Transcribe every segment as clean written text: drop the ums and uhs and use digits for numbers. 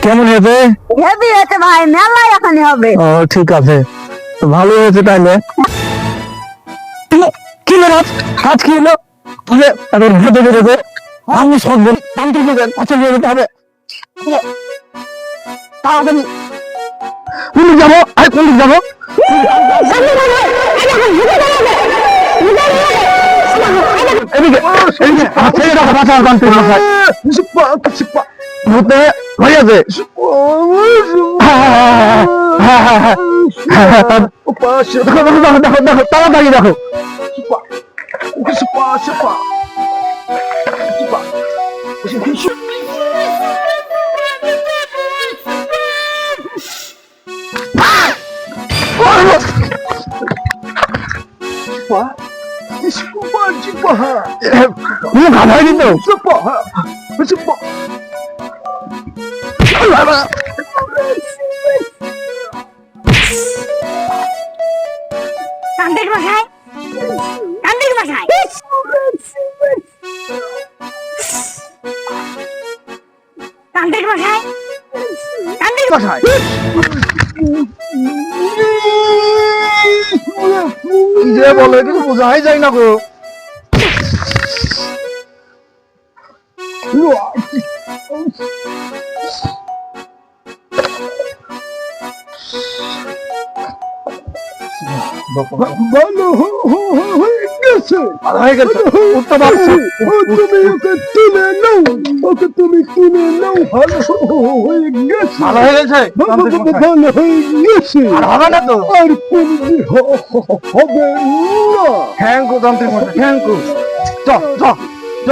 কেমন হয়েছে? হেভি হয়েছে ভাই, মেলায় এখানে হবে। ও ঠিক আছে, তো ভালো হয়েছে তাইলে। কি হলো কাজ কি হলো? আমি সব হবে তাড়াতাড়ি কোন দিক যাবো? আর কোন দিক যাবো? এদিকে ছেড়ে রাখো, বাঁচা জানতে ভূতে হয়ে আছে। দেখো দেখো দেখো তাড়াতাড়ি দেখো। গাধাই দিত তান্ত্রিক মশাই, তান্ত্রিক মশাই, তান্ত্রিক মশাই, তান্ত্রিক মশাই। কি যে বলে কিছু বোঝাই যায় না গো। ভালো হয়ে গেছে। উঠতে পারছি। তুমি ওকে তুলে নাও, ওকে তুমি তুলে নাও। ভালো হয়ে গেছে, ভালো হয়ে গেছে, ভালো হয়ে গেছে। আর হবে না তো? আর কোনদিন হবে না। থ্যাংক ইউ তান্ত্রিক মশাই, থ্যাংক ইউ। চ চ চ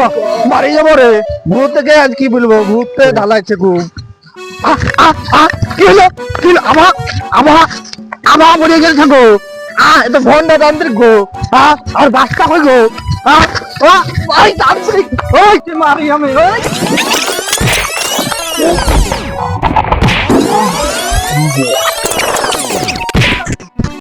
বাড়ি যাবো রে। ভূত থেকে আজ কি বলবো, ভূতে ঢালাইছে খুব। কি হলো কি হলো? আমার আমার আমার মরে গেছে গো। এটা ফোনটা তান্ত্রিক গো। আর বাসটা কই গো? ওই তান্ত্রিক, ওই মারি আমি ওই।